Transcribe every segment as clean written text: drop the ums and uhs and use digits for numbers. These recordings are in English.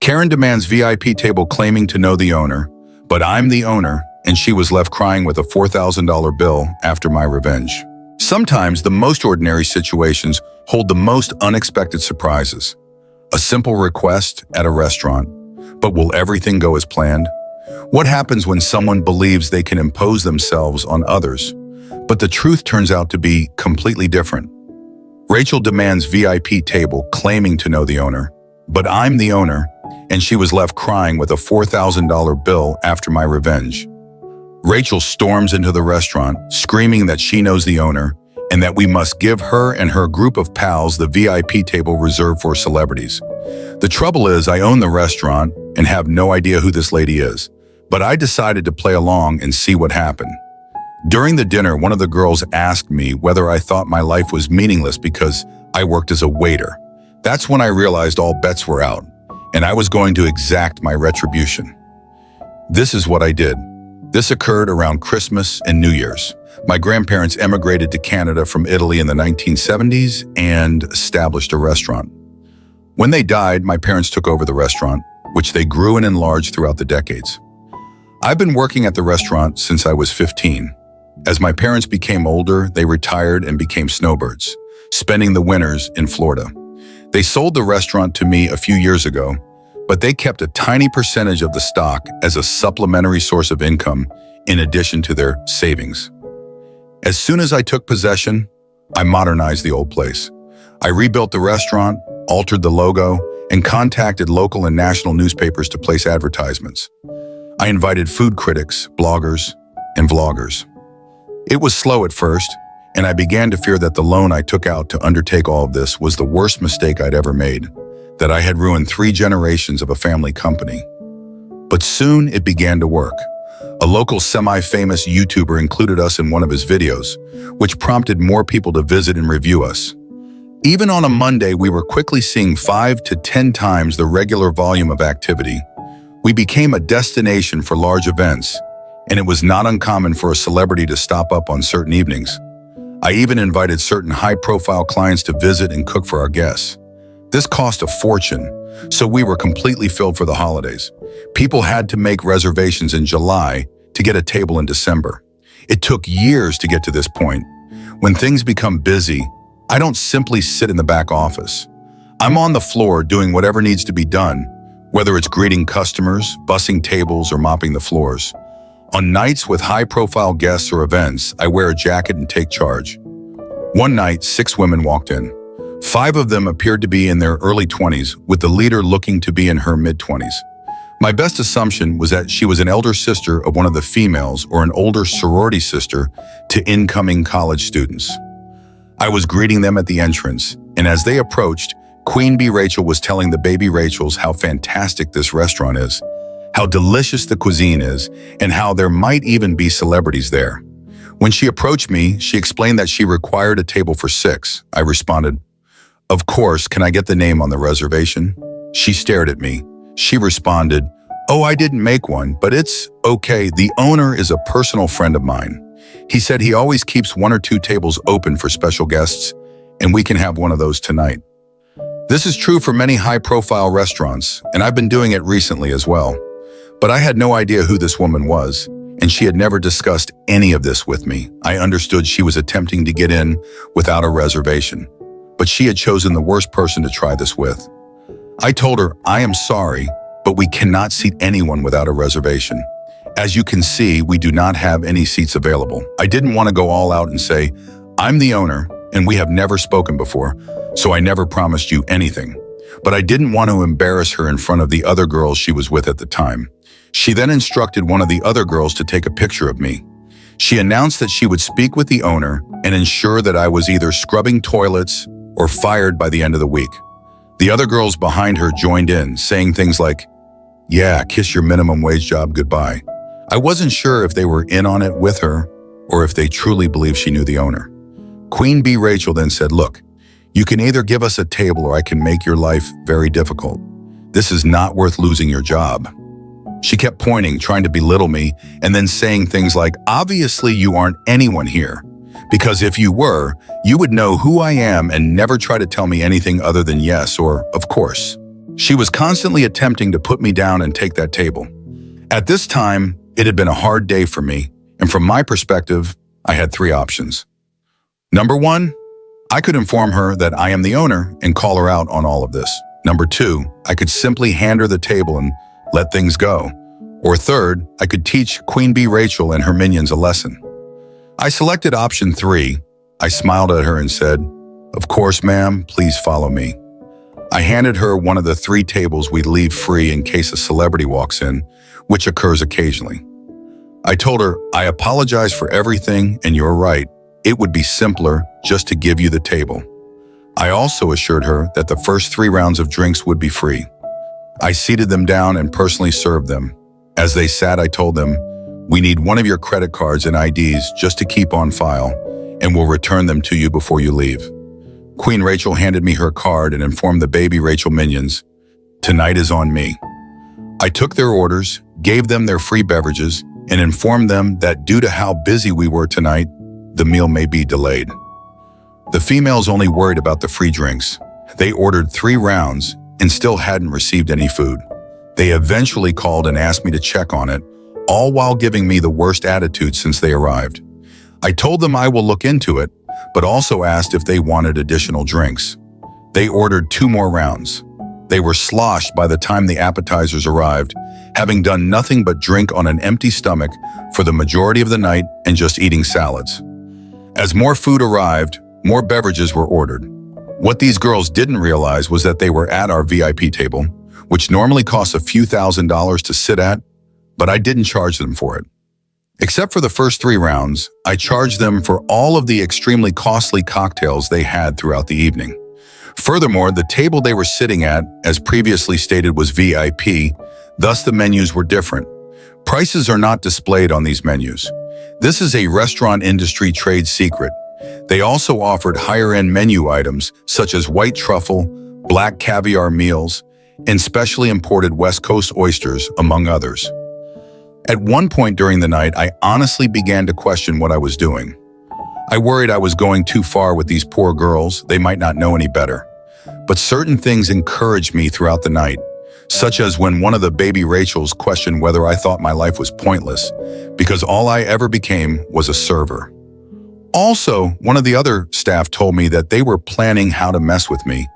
Karen demands VIP table claiming to know the owner, but I'm the owner, and she was left crying with a $4,000 bill after my revenge. Sometimes the most ordinary situations hold the most unexpected surprises. A simple request at a restaurant, but will everything go as planned? What happens when someone believes they can impose themselves on others, but the truth turns out to be completely different? Rachel demands VIP table claiming to know the owner, but I'm the owner, and she was left crying with a $4,000 bill after my revenge. Rachel storms into the restaurant, screaming that she knows the owner and that we must give her and her group of pals the VIP table reserved for celebrities. The trouble is, I own the restaurant and have no idea who this lady is, but I decided to play along and see what happened. During the dinner, one of the girls asked me whether I thought my life was meaningless because I worked as a waiter. That's when I realized all bets were out, and I was going to exact my retribution. This is what I did. This occurred around Christmas and New Year's. My grandparents emigrated to Canada from Italy in the 1970s and established a restaurant. When they died, my parents took over the restaurant, which they grew and enlarged throughout the decades. I've been working at the restaurant since I was 15. As my parents became older, they retired and became snowbirds, spending the winters in Florida. They sold the restaurant to me a few years ago, but they kept a tiny percentage of the stock as a supplementary source of income in addition to their savings. As soon as I took possession, I modernized the old place. I rebuilt the restaurant, altered the logo, and contacted local and national newspapers to place advertisements. I invited food critics, bloggers, and vloggers. It was slow at first, and I began to fear that the loan I took out to undertake all of this was the worst mistake I'd ever made, that I had ruined 3 generations of a family company. But soon it began to work. A local semi-famous YouTuber included us in one of his videos, which prompted more people to visit and review us. Even on a Monday, we were quickly seeing 5 to 10 times the regular volume of activity. We became a destination for large events, and it was not uncommon for a celebrity to stop up on certain evenings. I even invited certain high-profile clients to visit and cook for our guests. This cost a fortune, so we were completely filled for the holidays. People had to make reservations in July to get a table in December. It took years to get to this point. When things become busy, I don't simply sit in the back office. I'm on the floor doing whatever needs to be done, whether it's greeting customers, bussing tables, or mopping the floors. On nights with high-profile guests or events, I wear a jacket and take charge. One night, 6 women walked in. 5 of them appeared to be in their early 20s, with the leader looking to be in her mid-20s. My best assumption was that she was an elder sister of one of the females or an older sorority sister to incoming college students. I was greeting them at the entrance, and as they approached, Queen Bee Rachel was telling the baby Rachels how fantastic this restaurant is, how delicious the cuisine is, and how there might even be celebrities there. When she approached me, she explained that she required a table for 6. I responded, "Of course, can I get the name on the reservation?" She stared at me. She responded, "Oh, I didn't make one, but it's okay. The owner is a personal friend of mine. He said he always keeps 1 or 2 tables open for special guests, and we can have one of those tonight." This is true for many high-profile restaurants, and I've been doing it recently as well. But I had no idea who this woman was, and she had never discussed any of this with me. I understood she was attempting to get in without a reservation, but she had chosen the worst person to try this with. I told her, "I am sorry, but we cannot seat anyone without a reservation. As you can see, we do not have any seats available." I didn't want to go all out and say, "I'm the owner, and we have never spoken before, so I never promised you anything." But I didn't want to embarrass her in front of the other girls she was with at the time. She then instructed one of the other girls to take a picture of me. She announced that she would speak with the owner and ensure that I was either scrubbing toilets or fired by the end of the week. The other girls behind her joined in, saying things like, "Yeah, kiss your minimum wage job goodbye." I wasn't sure if they were in on it with her or if they truly believed she knew the owner. Queen Bee Rachel then said, "Look, you can either give us a table or I can make your life very difficult. This is not worth losing your job." She kept pointing, trying to belittle me, and then saying things like, "Obviously you aren't anyone here, because if you were, you would know who I am and never try to tell me anything other than yes or of course." She was constantly attempting to put me down and take that table. At this time, it had been a hard day for me, and from my perspective, I had three options. Number one, I could inform her that I am the owner and call her out on all of this. Number two, I could simply hand her the table and let things go. Or third, I could teach Queen Bee Rachel and her minions a lesson. I selected option three. I smiled at her and said, "Of course, ma'am, please follow me." I handed her one of the three tables we'd leave free in case a celebrity walks in, which occurs occasionally. I told her, "I apologize for everything, and you're right. It would be simpler just to give you the table." I also assured her that the first 3 rounds of drinks would be free. I seated them down and personally served them. As they sat, I told them, "We need one of your credit cards and IDs just to keep on file, and we'll return them to you before you leave." Queen Rachel handed me her card and informed the baby Rachel minions, "Tonight is on me." I took their orders, gave them their free beverages, and informed them that due to how busy we were tonight, the meal may be delayed. The females only worried about the free drinks. They ordered 3 rounds and still hadn't received any food. They eventually called and asked me to check on it, all while giving me the worst attitude since they arrived. I told them I will look into it, but also asked if they wanted additional drinks. They ordered 2 more rounds. They were sloshed by the time the appetizers arrived, having done nothing but drink on an empty stomach for the majority of the night and just eating salads. As more food arrived, more beverages were ordered. What these girls didn't realize was that they were at our VIP table, which normally costs a few $1,000s to sit at, but I didn't charge them for it. Except for the first 3 rounds, I charged them for all of the extremely costly cocktails they had throughout the evening. Furthermore, the table they were sitting at, as previously stated, was VIP, thus the menus were different. Prices are not displayed on these menus. This is a restaurant industry trade secret. They also offered higher-end menu items such as white truffle, black caviar meals, and specially imported West Coast oysters, among others. At one point during the night, I honestly began to question what I was doing. I worried I was going too far with these poor girls. They might not know any better. But certain things encouraged me throughout the night, such as when one of the baby Rachels questioned whether I thought my life was pointless, because all I ever became was a server. Also, one of the other staff told me that they were planning how to mess with me,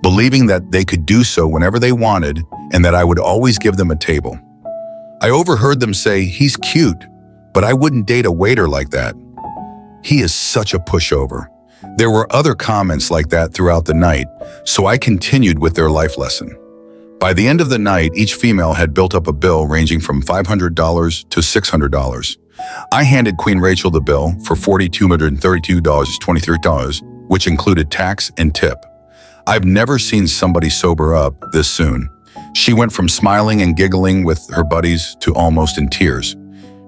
believing that they could do so whenever they wanted and that I would always give them a table. I overheard them say, "He's cute, but I wouldn't date a waiter like that. He is such a pushover." There were other comments like that throughout the night, so I continued with their life lesson. By the end of the night, each female had built up a bill ranging from $500 to $600. I handed Queen Rachel the bill for $4,232.23, which included tax and tip. I've never seen somebody sober up this soon. She went from smiling and giggling with her buddies to almost in tears.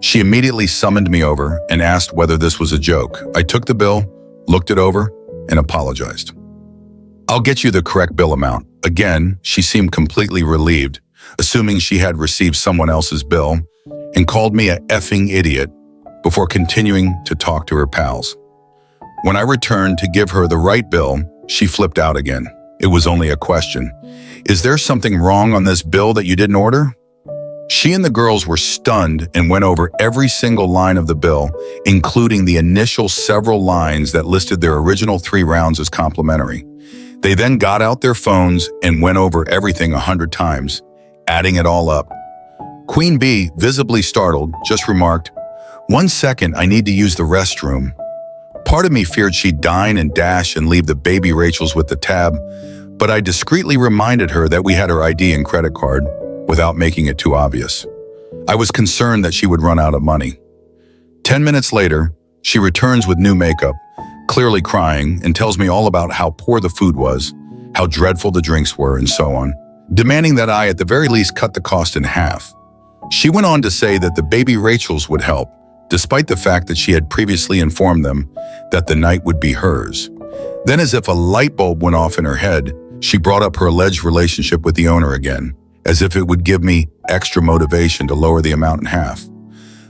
She immediately summoned me over and asked whether this was a joke. I took the bill, looked it over, and apologized. "I'll get you the correct bill amount." Again, she seemed completely relieved, assuming she had received someone else's bill, and called me a effing idiot before continuing to talk to her pals. When I returned to give her the right bill, she flipped out again. It was only a question. "Is there something wrong on this bill that you didn't order?" She and the girls were stunned and went over every single line of the bill, including the initial several lines that listed their original 3 rounds as complimentary. They then got out their phones and went over everything 100 times, adding it all up. Queen Bee, visibly startled, just remarked, "1 second, I need to use the restroom." Part of me feared she'd dine and dash and leave the baby Rachels with the tab, but I discreetly reminded her that we had her ID and credit card, without making it too obvious. I was concerned that she would run out of money. 10 minutes later, she returns with new makeup, clearly crying, and tells me all about how poor the food was, how dreadful the drinks were, and so on, demanding that I at the very least cut the cost in half. She went on to say that the baby Rachels would help, despite the fact that she had previously informed them that the night would be hers. Then, as if a light bulb went off in her head, she brought up her alleged relationship with the owner again, as if it would give me extra motivation to lower the amount in half.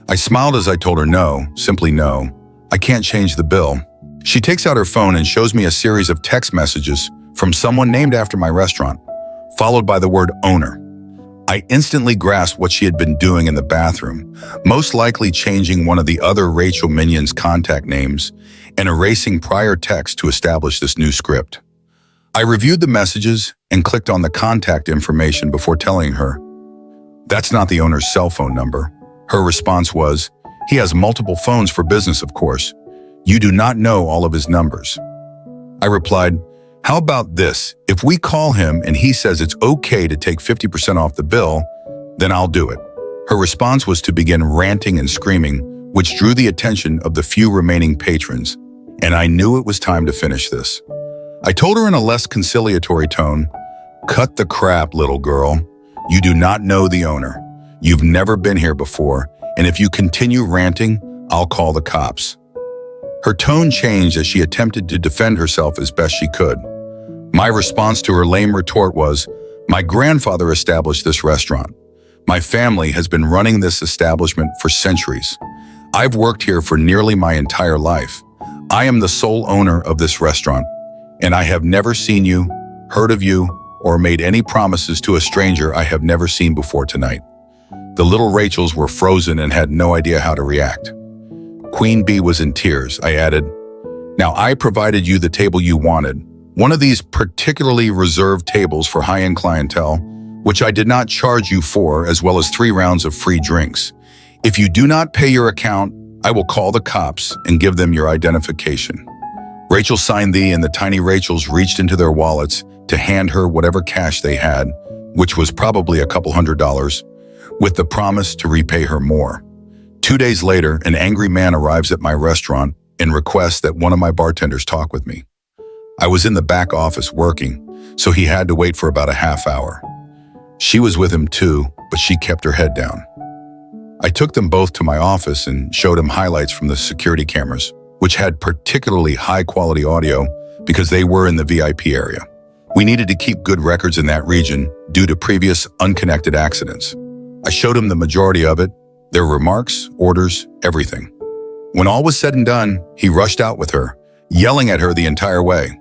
I smiled as I told her no, simply no. I can't change the bill. She takes out her phone and shows me a series of text messages from someone named after my restaurant. followed by the word owner. I instantly grasped what she had been doing in the bathroom, most likely changing one of the other Rachel minions' contact names and erasing prior text to establish this new script. I reviewed the messages and clicked on the contact information before telling her, "That's not the owner's cell phone number." Her response was, "He has multiple phones for business, of course. You do not know all of his numbers." I replied, "How about this? If we call him and he says it's okay to take 50% off the bill, then I'll do it." Her response was to begin ranting and screaming, which drew the attention of the few remaining patrons, and I knew it was time to finish this. I told her in a less conciliatory tone, "Cut the crap, little girl. You do not know the owner. You've never been here before, and if you continue ranting, I'll call the cops." Her tone changed as she attempted to defend herself as best she could. My response to her lame retort was, "My grandfather established this restaurant. My family has been running this establishment for centuries. I've worked here for nearly my entire life. I am the sole owner of this restaurant, and I have never seen you, heard of you, or made any promises to a stranger I have never seen before tonight." The little Rachels were frozen and had no idea how to react. Queen Bee was in tears. I added, "Now I provided you the table you wanted, one of these particularly reserved tables for high-end clientele, which I did not charge you for, as well as 3 rounds of free drinks. If you do not pay your account, I will call the cops and give them your identification." Rachel signed and the tiny Rachels reached into their wallets to hand her whatever cash they had, which was probably a couple $100s, with the promise to repay her more. 2 days later, an angry man arrives at my restaurant and requests that one of my bartenders talk with me. I was in the back office working, so he had to wait for about a half hour. She was with him too, but she kept her head down. I took them both to my office and showed him highlights from the security cameras, which had particularly high-quality audio because they were in the VIP area. We needed to keep good records in that region due to previous unconnected accidents. I showed him the majority of it, their remarks, orders, everything. When all was said and done, he rushed out with her, yelling at her the entire way.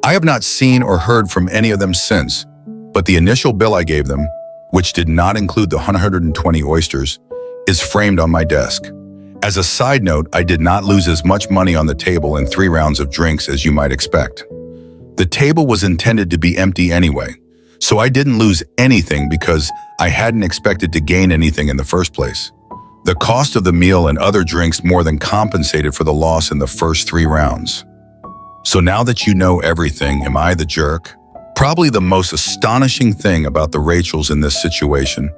I have not seen or heard from any of them since, but the initial bill I gave them, which did not include the 120 oysters, is framed on my desk. As a side note, I did not lose as much money on the table in 3 rounds of drinks as you might expect. The table was intended to be empty anyway, so I didn't lose anything because I hadn't expected to gain anything in the first place. The cost of the meal and other drinks more than compensated for the loss in the first 3 rounds. So now that you know everything, am I the jerk? Probably the most astonishing thing about the Rachels in this situation,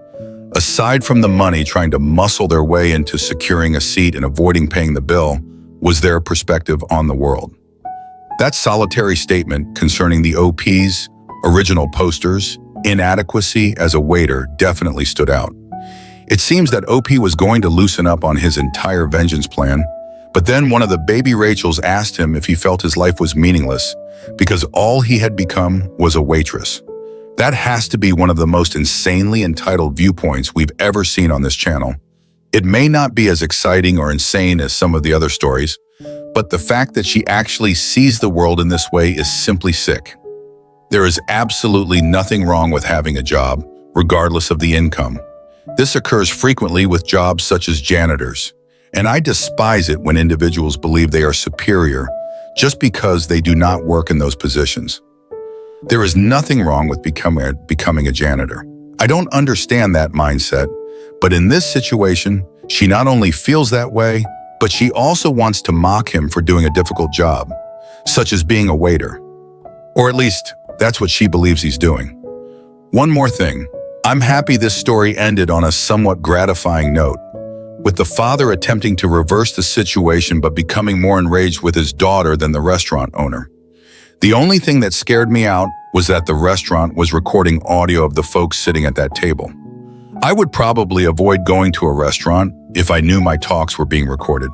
aside from the money trying to muscle their way into securing a seat and avoiding paying the bill, was their perspective on the world. That solitary statement concerning the OP's original posters, inadequacy as a waiter, definitely stood out. It seems that OP was going to loosen up on his entire vengeance plan, but then one of the baby Rachels asked him if he felt his life was meaningless because all he had become was a waitress. That has to be one of the most insanely entitled viewpoints we've ever seen on this channel. It may not be as exciting or insane as some of the other stories, but the fact that she actually sees the world in this way is simply sick. There is absolutely nothing wrong with having a job, regardless of the income. This occurs frequently with jobs such as janitors, and I despise it when individuals believe they are superior just because they do not work in those positions. There is nothing wrong with becoming a janitor. I don't understand that mindset, but in this situation, she not only feels that way, but she also wants to mock him for doing a difficult job, such as being a waiter. Or at least, that's what she believes he's doing. One more thing. I'm happy this story ended on a somewhat gratifying note, with the father attempting to reverse the situation but becoming more enraged with his daughter than the restaurant owner. The only thing that scared me out was that the restaurant was recording audio of the folks sitting at that table. I would probably avoid going to a restaurant if I knew my talks were being recorded.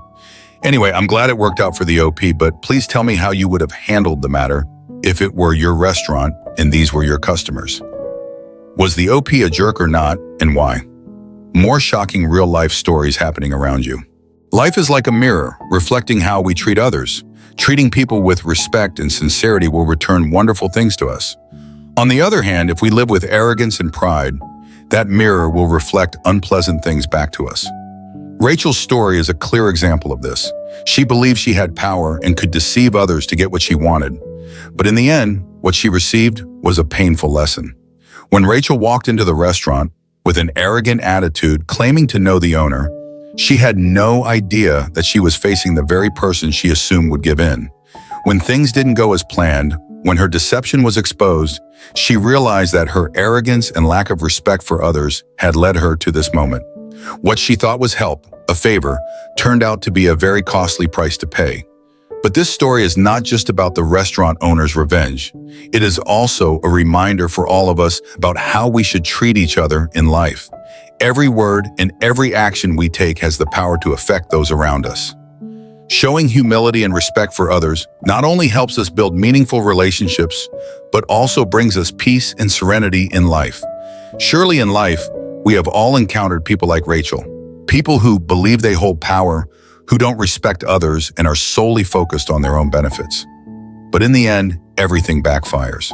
Anyway, I'm glad it worked out for the OP, but please tell me how you would have handled the matter if it were your restaurant and these were your customers. Was the OP a jerk or not, and why? More shocking real-life stories happening around you. Life is like a mirror, reflecting how we treat others. Treating people with respect and sincerity will return wonderful things to us. On the other hand, if we live with arrogance and pride, that mirror will reflect unpleasant things back to us. Rachel's story is a clear example of this. She believed she had power and could deceive others to get what she wanted. But in the end, what she received was a painful lesson. When Rachel walked into the restaurant with an arrogant attitude, claiming to know the owner, she had no idea that she was facing the very person she assumed would give in. When things didn't go as planned, when her deception was exposed, she realized that her arrogance and lack of respect for others had led her to this moment. What she thought was help, a favor, turned out to be a very costly price to pay. But this story is not just about the restaurant owner's revenge. It is also a reminder for all of us about how we should treat each other in life. Every word and every action we take has the power to affect those around us. Showing humility and respect for others not only helps us build meaningful relationships, but also brings us peace and serenity in life. Surely in life, we have all encountered people like Rachel, people who believe they hold power, who don't respect others and are solely focused on their own benefits. But in the end, everything backfires.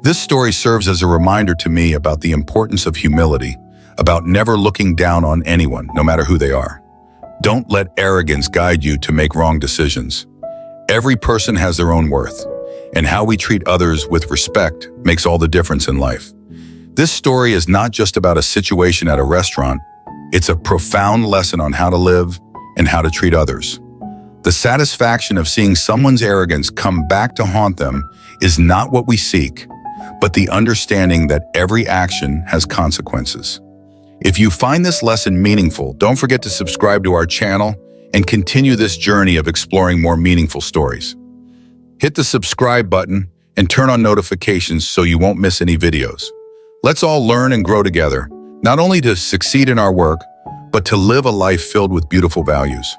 This story serves as a reminder to me about the importance of humility, about never looking down on anyone, no matter who they are. Don't let arrogance guide you to make wrong decisions. Every person has their own worth, and how we treat others with respect makes all the difference in life. This story is not just about a situation at a restaurant. It's a profound lesson on how to live and how to treat others. The satisfaction of seeing someone's arrogance come back to haunt them is not what we seek, but the understanding that every action has consequences. If you find this lesson meaningful, don't forget to subscribe to our channel and continue this journey of exploring more meaningful stories. Hit the subscribe button and turn on notifications so you won't miss any videos. Let's all learn and grow together, not only to succeed in our work, but to live a life filled with beautiful values.